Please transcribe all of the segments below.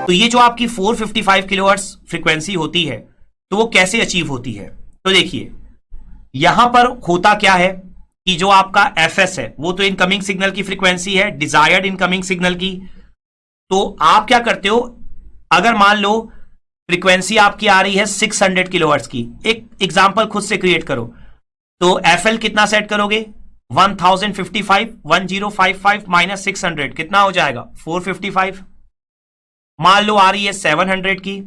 तो ये जो आपकी 455 किलोहर्ट्ज फ्रीक्वेंसी होती है तो वो कैसे अचीव होती है? तो देखिए यहां पर होता क्या है कि जो आपका एफएस है वो तो इनकमिंग सिग्नल की फ्रीक्वेंसी है, डिजायर्ड इनकमिंग सिग्नल की। तो आप क्या करते हो, अगर मान लो फ्रीक्वेंसी आपकी आ रही है 600 किलोहर्ट्ज की, एक एग्जांपल खुद से क्रिएट करो, तो एफएल कितना सेट करोगे? 1055 1055 माइनस 600 कितना हो जाएगा? 455। मान लो आ रही है 700 की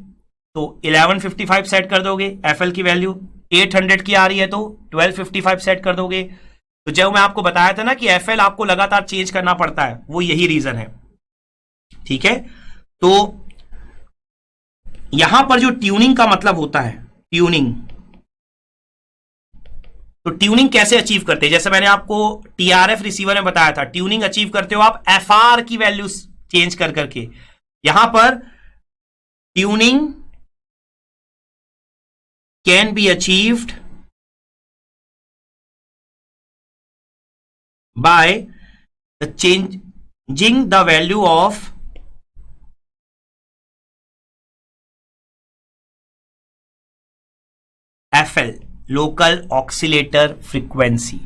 तो 1155 सेट कर दोगे एफएल की वैल्यू, 800 की आ रही है तो 1255 सेट कर दोगे। तो जब मैं आपको बताया था ना कि एफएल आपको लगातार चेंज करना पड़ता है, वो यही रीजन है। ठीक है, तो यहां पर जो ट्यूनिंग का मतलब होता है, ट्यूनिंग, तो ट्यूनिंग कैसे अचीव करते हैं? जैसे मैंने आपको टीआरएफ रिसीवर में बताया था, ट्यूनिंग अचीव करते हो आप एफआर की वैल्यू चेंज कर करके। यहां पर tuning can be achieved by changing the value of FL, local oscillator frequency.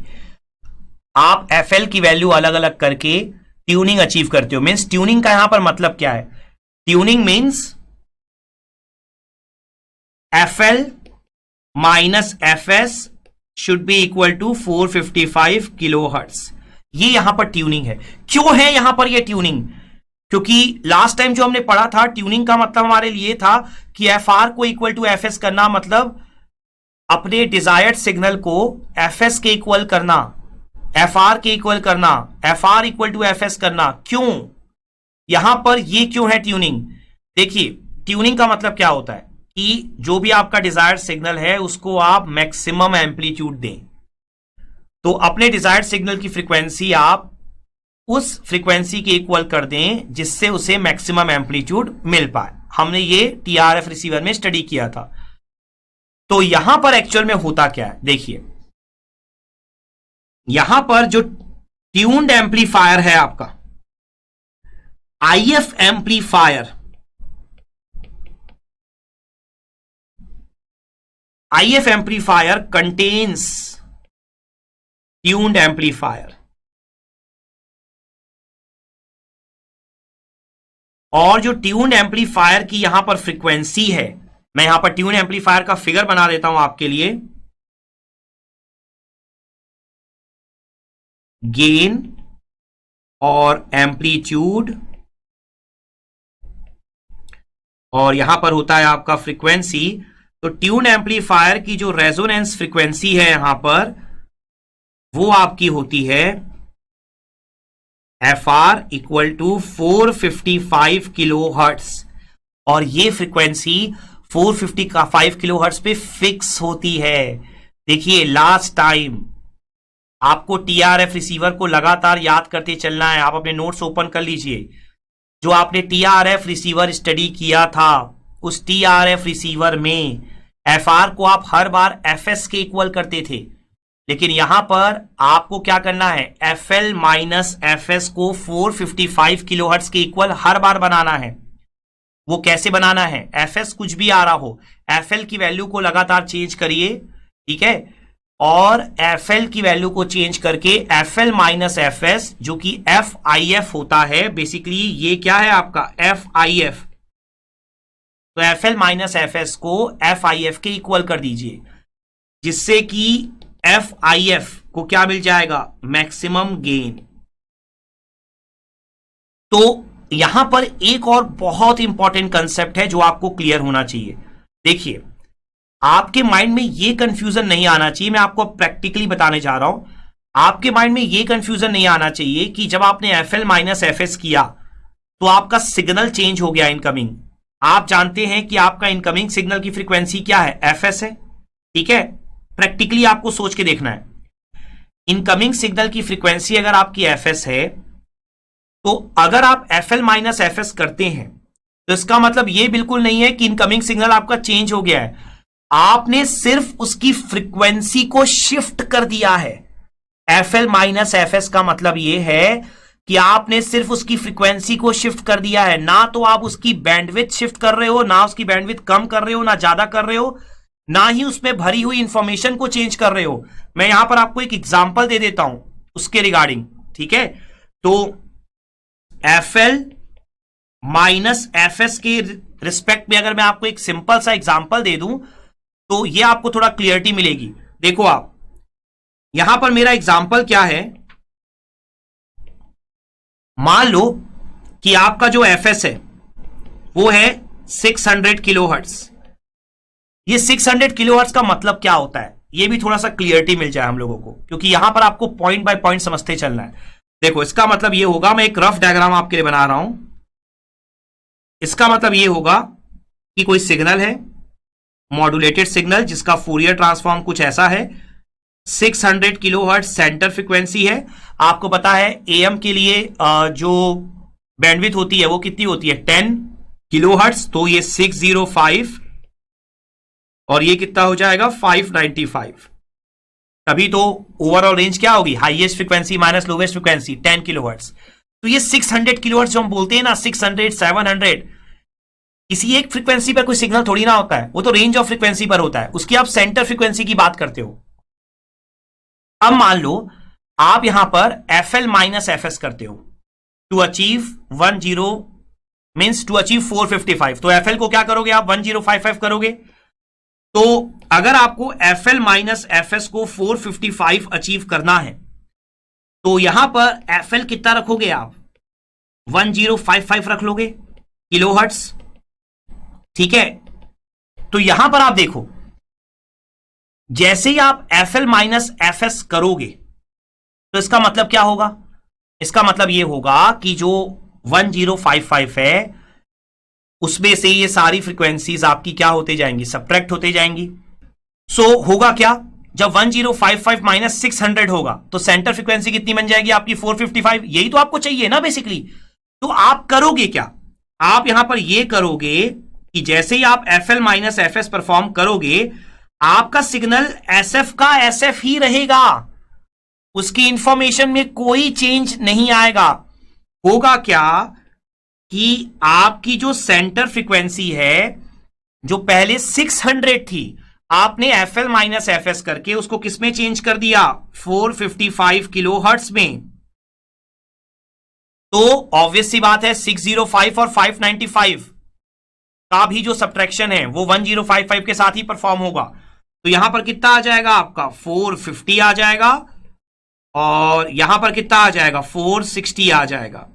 आप एफएल की वैल्यू अलग अलग करके ट्यूनिंग अचीव करते हो। मींस ट्यूनिंग का यहां पर मतलब क्या है? Tuning means FL minus FS should be equal to 455 kilohertz. ये यहां पर ट्यूनिंग है। क्यों है यहां पर ये ट्यूनिंग? क्योंकि लास्ट टाइम जो हमने पढ़ा था, ट्यूनिंग का मतलब हमारे लिए था कि एफआर को इक्वल टू एफएस करना, मतलब अपने डिजायर्ड सिग्नल को एफएस के इक्वल करना, एफआर के इक्वल करना, एफआर इक्वल टू एफएस करना। क्यों यहां पर ये क्यों है ट्यूनिंग? देखिए ट्यूनिंग का मतलब क्या होता है कि जो भी आपका डिजायर्ड सिग्नल है उसको आप मैक्सिमम एम्पलीट्यूड दें। तो अपने डिजायर्ड सिग्नल की फ्रीक्वेंसी आप उस फ्रीक्वेंसी के इक्वल कर दें जिससे उसे मैक्सिमम एम्पलीट्यूड मिल पाए। हमने ये टीआरएफ रिसीवर में स्टडी किया था। तो यहां पर एक्चुअल में होता क्या है, देखिए यहां पर जो ट्यून्ड एम्पलीफायर है आपका, if amplifier, IF amplifier contains tuned amplifier, और जो ट्यून्ड एम्पलीफायर की यहां पर फ्रीक्वेंसी है, मैं यहां पर ट्यून्ड एम्पलीफायर का फिगर बना देता हूं आपके लिए। गेन और एम्पलीट्यूड, और यहां पर होता है आपका फ्रीक्वेंसी। तो ट्यून एम्पलीफायर की जो रेजोनेंस फ्रीक्वेंसी है यहां पर, वो आपकी होती है FR equal to 455 kilohertz, और ये फ्रीक्वेंसी 455 किलो हर्ट्स पे फिक्स होती है। देखिए लास्ट टाइम आपको टीआरएफ रिसीवर को लगातार याद करते चलना है। आप अपने नोट्स ओपन कर लीजिए, जो आपने टीआरएफ रिसीवर स्टडी किया था, उस टीआरएफ रिसीवर में एफआर को आप हर बार एफएस के इक्वल करते थे, लेकिन यहां पर आपको क्या करना है, एफएल माइनस एफएस को 455 किलोहर्ट्ज के इक्वल हर बार बनाना है। वो कैसे बनाना है? एफएस कुछ भी आ रहा हो, एफएल की वैल्यू को लगातार चेंज करिए, ठीक है, और एफएल की वैल्यू को चेंज करके एफएल माइनस एफएस, जो कि एफ आई एफ होता है, बेसिकली ये क्या है आपका एफ आई एफ, तो एफएल माइनस एफएस को एफ आई एफ के इक्वल कर दीजिए, जिससे कि एफ आई एफ को क्या मिल जाएगा, मैक्सिमम गेन। तो यहां पर एक और बहुत इंपॉर्टेंट कंसेप्ट है जो आपको क्लियर होना चाहिए। देखिए आपके माइंड में ये कंफ्यूजन नहीं आना चाहिए, मैं आपको प्रैक्टिकली बताने जा रहा हूं। आपके माइंड में ये कंफ्यूजन नहीं आना चाहिए कि जब आपने एफएल माइनस एफएस किया तो आपका सिग्नल चेंज हो गया इनकमिंग। आप जानते हैं कि आपका इनकमिंग सिग्नल की फ्रीक्वेंसी क्या है, एफएस है, ठीक है। प्रैक्टिकली आपको सोच के देखना है, इनकमिंग सिग्नल की फ्रीक्वेंसी अगर आपकी एफएस है, तो अगर आप एफएल माइनस एफएस करते हैं तो इसका मतलब यह बिल्कुल नहीं है कि इनकमिंग सिग्नल आपका चेंज हो गया है, आपने सिर्फ उसकी फ्रीक्वेंसी को शिफ्ट कर दिया है। एफएल माइनस एफएस का मतलब यह है कि आपने सिर्फ उसकी फ्रीक्वेंसी को शिफ्ट कर दिया है, ना तो आप उसकी बैंडविड्थ शिफ्ट कर रहे हो, ना उसकी बैंडविड्थ कम कर रहे हो, ना ज्यादा कर रहे हो, ना ही उसमें भरी हुई इंफॉर्मेशन को चेंज कर रहे हो। मैं यहां पर आपको एक एग्जांपल दे देता हूं उसके रिगार्डिंग, ठीक है। तो FL माइनस FS के रिस्पेक्ट में अगर मैं आपको एक सिंपल सा एग्जांपल दे दूं तो ये आपको थोड़ा क्लियरिटी मिलेगी। देखो आप यहां पर मेरा एग्जांपल क्या है, मान लो कि आपका जो FS है वो है 600 किलोहर्ट्ज। ये 600 किलोहर्ट्ज का मतलब क्या होता है, ये भी थोड़ा सा क्लियरिटी मिल जाए हम लोगों को, क्योंकि यहां पर आपको पॉइंट बाय पॉइंट समझते चलना है। देखो इसका मतलब ये होगा, मैं एक रफ डायग्राम आपके लिए बना रहा हूं। इसका मतलब ये होगा कि कोई सिग्नल है, मॉड्यूलेटेड सिग्नल, जिसका फूरियर ट्रांसफॉर्म कुछ ऐसा है। 600 किलोहर्ट्ज सेंटर फ्रीक्वेंसी है। आपको पता है AM के लिए जो बैंडविड्थ होती है वो कितनी होती है, 10 किलोहर्ट्ज। तो ये 605 और ये कितना हो जाएगा 595। तभी तो ओवरऑल रेंज क्या होगी, highest frequency minus lowest frequency 10 kilohertz. तो ये 600 किलोहर्ट्ज जो हम बोलते हैं ना, 600 700, किसी एक फ्रीक्वेंसी पर कोई सिग्नल थोड़ी ना होता है, वो तो रेंज ऑफ फ्रीक्वेंसी पर होता है। उसकी आप सेंटर फ्रीक्वेंसी की बात करते हो। अब मान लो आप यहां पर FL माइनस FS करते हो to achieve 10 means to achieve 455। तो FL को क्या करोगे आप, 1055 करोगे। तो अगर आपको FL माइनस FS को 455 अचीव करना है तो यहां पर FL कितना रखोगे आप, 1055 रख लोगे किलोहर्ट्ज, ठीक है। तो यहां पर आप देखो, जैसे ही आप FL माइनस FS करोगे तो इसका मतलब क्या होगा, इसका मतलब यह होगा कि जो 1055 है उसमें से ये सारी फ्रीक्वेंसीज आपकी क्या होते जाएंगी, सब्ट्रैक्ट होते जाएंगी। सो होगा क्या, जब 1055 माइनस 600 होगा तो सेंटर फ्रीक्वेंसी कितनी बन जाएगी आपकी, 455। यही तो आपको चाहिए ना बेसिकली। तो आप करोगे क्या, आप यहां पर ये करोगे कि जैसे ही आप FL माइनस FS परफॉर्म करोगे, आपका सिग्नल SF का SF ही रहेगा, उसकी इंफॉर्मेशन में कोई चेंज नहीं आएगा। होगा क्या कि आपकी जो सेंटर फ्रीक्वेंसी है जो पहले 600 थी, आपने FL माइनस FS करके उसको किसमें चेंज कर दिया, 455 किलोहर्ट्ज में। तो ऑब्वियस सी बात है 605 और 595 का भी जो सब्ट्रैक्शन है वो 1055 के साथ ही परफॉर्म होगा। तो यहां पर कितना आ जाएगा आपका, 450 आ जाएगा, और यहां पर कितना आ जाएगा, 460 आ जाएगा।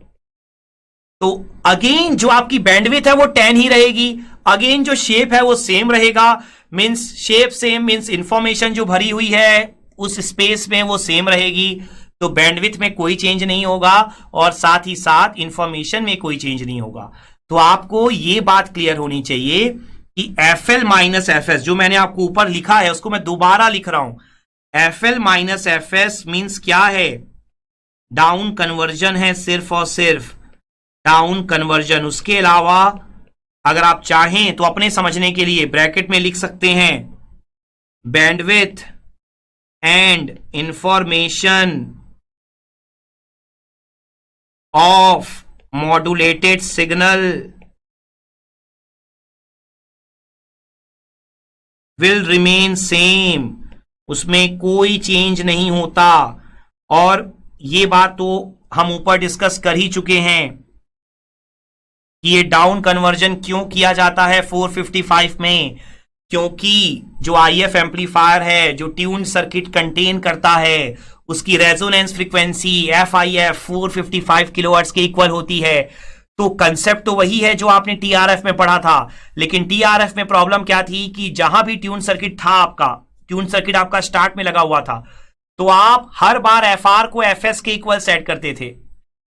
तो अगेन जो आपकी बैंडविड्थ है वो 10 ही रहेगी, अगेन जो शेप है वो सेम रहेगा, means shape same, means information जो भरी हुई है उस स्पेस में वो सेम रहेगी। तो बैंडविड्थ में कोई चेंज नहीं होगा और साथ ही साथ इंफॉर्मेशन में कोई चेंज नहीं होगा। तो आपको ये बात क्लियर होनी चाहिए कि FL माइनस FS जो मैंने आपको ऊपर लिखा है उसको मैं दोबारा लिख रहा हूं। FL माइनस FS मींस क्या है, डाउन कन्वर्जन है, सिर्फ और सिर्फ डाउन कन्वर्जन। उसके अलावा अगर आप चाहें तो अपने समझने के लिए ब्रैकेट में लिख सकते हैं, bandwidth and information of modulated signal will remain same, उसमें कोई चेंज नहीं होता। और ये बात तो हम ऊपर डिस्कस कर ही चुके हैं कि ये डाउन कन्वर्जन क्यों किया जाता है 455 में, क्योंकि जो IF एम्पलीफायर है जो ट्यून सर्किट कंटेन करता है उसकी रेजोनेंस फ्रीक्वेंसी FIF 455 किलोहर्ट्ज के इक्वल होती है। तो कंसेप्ट तो वही है जो आपने TRF में पढ़ा था, लेकिन TRF में प्रॉब्लम क्या थी कि जहां भी ट्यून सर्किट था, आपका ट्यून सर्किट आपका स्टार्ट में लगा हुआ था, तो आप हर बार FR को FS के इक्वल सेट करते थे,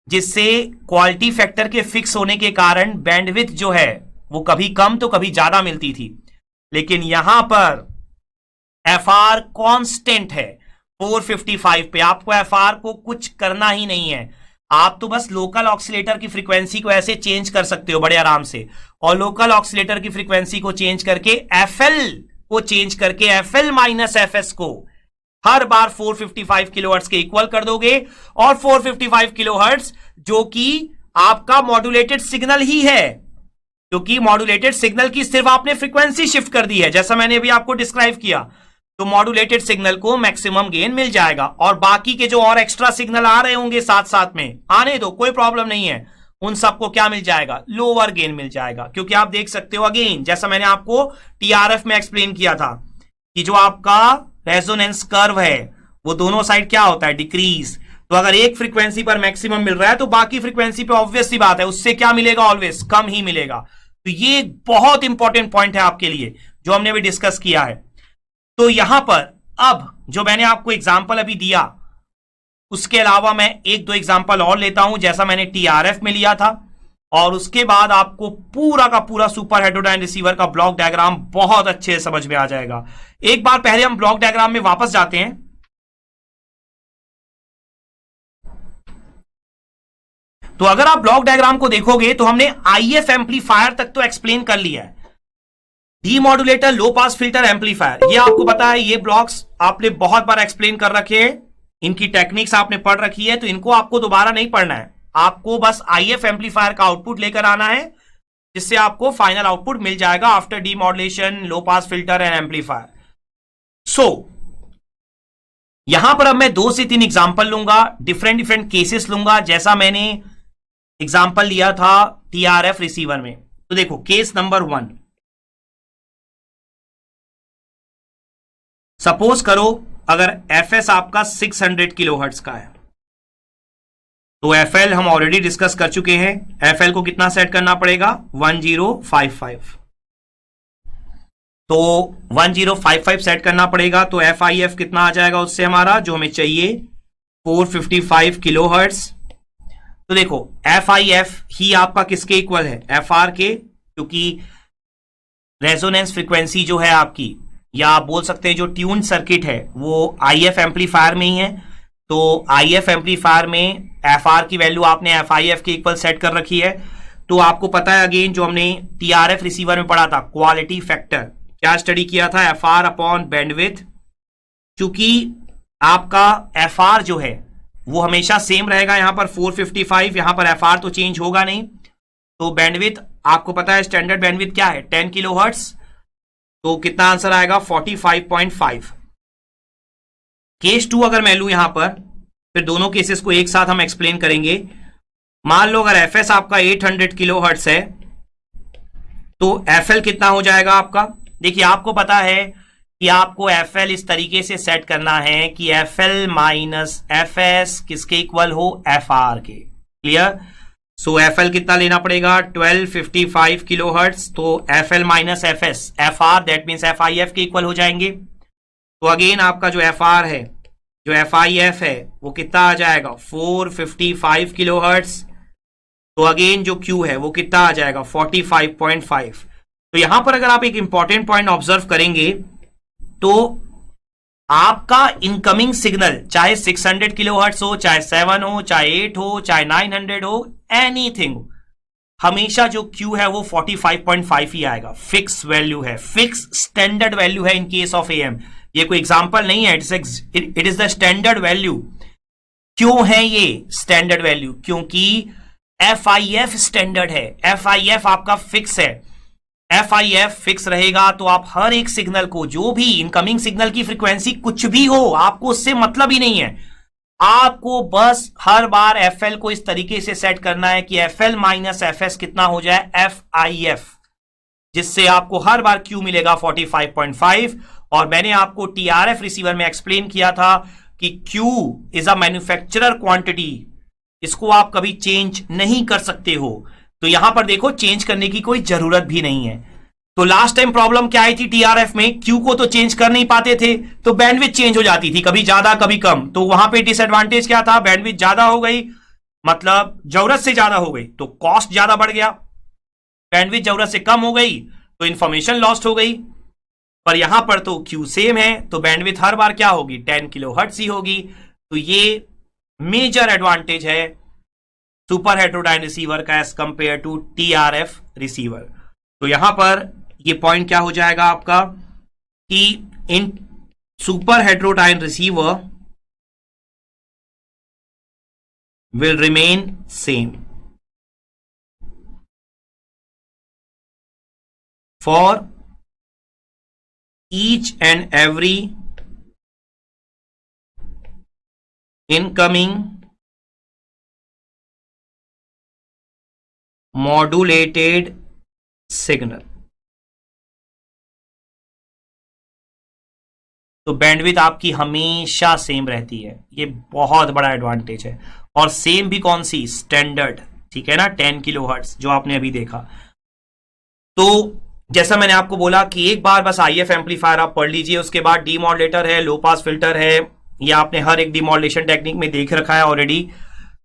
जिससे क्वालिटी फैक्टर के फिक्स होने के कारण बैंडविड्थ जो है वो कभी कम तो कभी ज्यादा मिलती थी। लेकिन यहां पर FR कांस्टेंट है 455 पे, आपको FR को कुछ करना ही नहीं है, आप तो बस लोकल ऑक्सीलेटर की फ्रीक्वेंसी को ऐसे चेंज कर सकते हो बड़े आराम से, और लोकल ऑक्सीलेटर की फ्रीक्वेंसी को चेंज करके FL को चेंज करके FL माइनस FS को हर बार 455 किलोहर्ट्ज के इक्वल कर दोगे, और 455 किलोहर्ट्ज जो कि आपका मॉड्यूलेटेड सिग्नल ही है, क्योंकि मॉड्यूलेटेड सिग्नल की सिर्फ आपने फ्रीक्वेंसी शिफ्ट कर दी है, जैसा मैंने अभी आपको डिस्क्राइब किया। तो मॉड्यूलेटेड सिग्नल को मैक्सिमम गेन मिल जाएगा, और बाकी के जो और एक्स्ट्रा सिग्नल आ रहे होंगे साथ साथ में, आने दो, कोई प्रॉब्लम नहीं है, उन सबको क्या मिल जाएगा, लोअर गेन मिल जाएगा। क्योंकि आप देख सकते हो अगेन, जैसा मैंने आपको टीआरएफ में एक्सप्लेन किया था कि जो आपका रेजोनेंस कर्व है वो दोनों साइड क्या होता है, डिक्रीज। तो अगर एक फ्रीक्वेंसी पर मैक्सिमम मिल रहा है तो बाकी फ्रीक्वेंसी पे ऑब्वियस सी बात है उससे क्या मिलेगा, ऑलवेज कम ही मिलेगा। तो ये एक बहुत इंपॉर्टेंट पॉइंट है आपके लिए जो हमने भी डिस्कस किया है। तो यहां पर अब जो मैंने आपको एग्जांपल अभी दिया, उसके अलावा मैं एक दो एग्जांपल और लेता हूं जैसा मैंने टीआरएफ में लिया था, और उसके बाद आपको पूरा का पूरा सुपर हेटेरोडाइन रिसीवर का ब्लॉक डायग्राम बहुत अच्छे से समझ में आ जाएगा। एक बार पहले हम ब्लॉक डायग्राम में वापस जाते हैं। तो अगर आप ब्लॉक डायग्राम को देखोगे तो हमने आईएफ एम्पलीफायर तक तो एक्सप्लेन कर लिया है, डीमॉड्यूलेटर, लो पास फिल्टर, एम्पलीफायर, ये आपको पता है, ये ब्लॉक्स आपने बहुत बार एक्सप्लेन कर रखे हैं, इनकी टेक्निक्स आपने पढ़ रखी है, तो इनको आपको दोबारा नहीं पढ़ना है। आपको बस आईएफ एम्पलीफायर का आउटपुट लेकर आना है, जिससे आपको फाइनल आउटपुट मिल जाएगा after demodulation, low pass filter and amplifier. So यहां पर अब मैं 2 से 3 एग्जांपल लूंगा, डिफरेंट डिफरेंट केसेस लूंगा, जैसा मैंने एग्जांपल लिया था टीआरएफ रिसीवर में। तो देखो केस नंबर 1, सपोज करो अगर एफएस आपका 600 किलोहर्ट्ज का है, तो एफएल हम ऑलरेडी डिस्कस कर चुके हैं, एफएल को कितना सेट करना पड़ेगा, 1055। तो 1055 सेट करना पड़ेगा, तो एफआईएफ कितना आ जाएगा उससे हमारा, जो हमें चाहिए 455 किलोहर्ट्ज। तो देखो एफआईएफ ही आपका किसके इक्वल है, एफआर के, क्योंकि रेजोनेंस फ्रीक्वेंसी जो है आपकी, या आप बोल सकते हैं जो ट्यून सर्किट है, वो आईएफ एम्पलीफायर में ही है। तो आईएफ एम्पलीफायर में एफआर की वैल्यू आपने एफआईएफ के इक्वल सेट कर रखी है। तो आपको पता है अगेन जो हमने टीआरएफ रिसीवर में पढ़ा था, क्वालिटी फैक्टर, क्या स्टडी किया था, एफआर अपॉन बैंडविड्थ। क्योंकि आपका एफआर जो है वो हमेशा सेम रहेगा, यहां पर 455, यहां पर एफआर तो चेंज होगा नहीं। तो बैंडविड्थ आपको पता है, स्टैंडर्ड बैंडविड्थ क्या है, 10 किलोहर्ट्ज। तो कितना आंसर आएगा, 45.5। केस 2 अगर मैं लूं यहां पर, फिर दोनों केसेस को एक साथ हम एक्सप्लेन करेंगे। मान लो अगर एफएस आपका 800 किलोहर्ट्ज है, तो एफएल कितना हो जाएगा आपका। देखिए आपको पता है कि आपको एफएल इस तरीके से सेट करना है कि एफएल माइनस एफएस किसके इक्वल हो, एफआर के। क्लियर। सो एफएल कितना लेना पड़ेगा, 1255 किलोहर्ट्ज। तो FL minus FS, FR that means FIF के इक्वल हो जाएंगे। तो अगेन आपका जो एफआर है, जो एफआईएफ है, वो कितना आ जाएगा, 455 किलोहर्ट्ज। तो अगेन जो क्यू है वो कितना आ जाएगा, 45.5। तो यहां पर अगर आप एक इंपॉर्टेंट पॉइंट ऑब्जर्व करेंगे तो आपका इनकमिंग सिग्नल चाहे 600 किलोहर्ट्ज हो, चाहे 7 हो, चाहे 8 हो, चाहे 900 हो, एनीथिंग, हमेशा जो क्यू है वो 45.5 ही आएगा। फिक्स वैल्यू है, फिक्स स्टैंडर्ड वैल्यू है इन केस ऑफ एएम। ये कोई एग्जांपल नहीं है, it is the standard value. क्यों है ये स्टैंडर्ड वैल्यू, क्योंकि एफआईएफ स्टैंडर्ड है, एफआईएफ आपका फिक्स है। एफआईएफ फिक्स रहेगा तो आप हर एक सिग्नल को, जो भी इनकमिंग सिग्नल की फ्रीक्वेंसी कुछ भी हो, आपको उससे मतलब ही नहीं है। आपको बस हर बार एफएल को इस तरीके से सेट करना है कि एफएल माइनस एफएस कितना हो जाए, एफआईएफ, जिससे आपको हर बार क्यू मिलेगा 45.5। और मैंने आपको टीआरएफ रिसीवर में एक्सप्लेन किया था कि Q is a manufacturer quantity, इसको आप कभी चेंज नहीं कर सकते हो। तो यहां पर देखो चेंज करने की कोई जरूरत भी नहीं है। तो लास्ट टाइम प्रॉब्लम क्या आई थी टीआरएफ में, क्यू को तो चेंज कर नहीं पाते थे, तो बैंडविड्थ चेंज हो जाती थी, कभी ज्यादा कभी कम। तो वहां पे डिसएडवांटेज क्या था, बैंडविड्थ ज्यादा हो गई, मतलब जरूरत से ज्यादा हो गई तो कॉस्ट ज्यादा बढ़ गया, बैंडविड्थ जरूरत से कम हो गई तो इंफॉर्मेशन लॉस्ट हो गई। पर यहां पर तो क्यू सेम है, तो बैंडविड्थ हर बार क्या होगी, 10 किलोहर्ट्ज ही होगी। तो ये मेजर एडवांटेज है सुपर हेटेरोडाइन रिसीवर का as compare to TRF receiver. तो यहां पर ये पॉइंट क्या हो जाएगा आपका कि इन super heterodyne receiver will remain same for each and every incoming modulated signal। तो बैंडविड्थ आपकी हमेशा सेम रहती है, ये बहुत बड़ा एडवांटेज है। और सेम भी कौन सी, स्टैंडर्ड, ठीक है ना, 10 किलोहर्ट्ज जो आपने अभी देखा। तो जैसा मैंने आपको बोला कि एक बार बस आईएफ एम्पलीफायर आप पढ़ लीजिए, उसके बाद डीमॉड्यूलेटर है, लो पास फिल्टर है, ये आपने हर एक डीमॉड्यूलेशन टेक्निक में देख रखा है ऑलरेडी।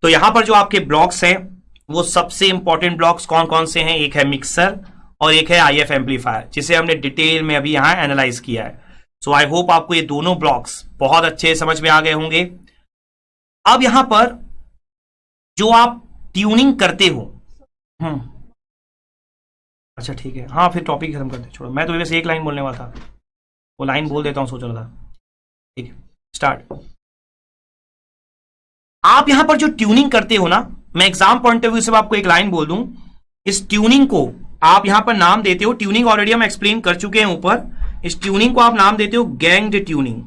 तो यहां पर जो आपके ब्लॉक्स हैं वो सबसे इंपॉर्टेंट ब्लॉक्स कौन कौन से हैं, एक है मिक्सर और एक है आईएफ एम्पलीफायर, जिसे हमने डिटेल में अभी यहां एनालाइज किया है। सो आई होप आपको ये दोनों ब्लॉक्स बहुत अच्छे समझ में आ गए होंगे। अब यहां पर जो आप ट्यूनिंग करते हो, अच्छा ठीक है, हाँ फिर टॉपिक खत्म करते, छोड़ो, मैं तो वैसे एक लाइन बोलने वाला था, वो लाइन बोल देता हूं सोच रहा था। ठीक है, स्टार्ट। आप यहां पर जो ट्यूनिंग करते हो ना, मैं एग्जाम पॉइंट ऑफ व्यू से आपको एक लाइन बोल दूं, इस ट्यूनिंग को आप यहां पर नाम देते हो, ट्यूनिंग ऑलरेडी हम एक्सप्लेन कर चुके हैं ऊपर, इस ट्यूनिंग को आप नाम देते हो गैंग्ड ट्यूनिंग।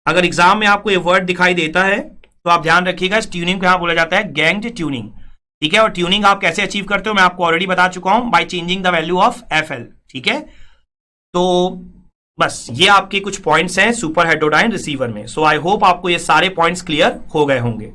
अगर एग्जाम में आपको ये वर्ड दिखाई देता है तो आप ध्यान रखिएगा, इस ट्यूनिंग को यहां बोला जाता है गैंग्ड ट्यूनिंग, ठीक है। और ट्यूनिंग आप कैसे अचीव करते हो मैं आपको ऑलरेडी बता चुका हूं, by changing the value of FL, ठीक है। तो बस ये आपके कुछ पॉइंट्स हैं सुपर हेट्रोडाइन रिसीवर में। सो आई होप आपको ये सारे पॉइंट्स क्लियर हो गए होंगे।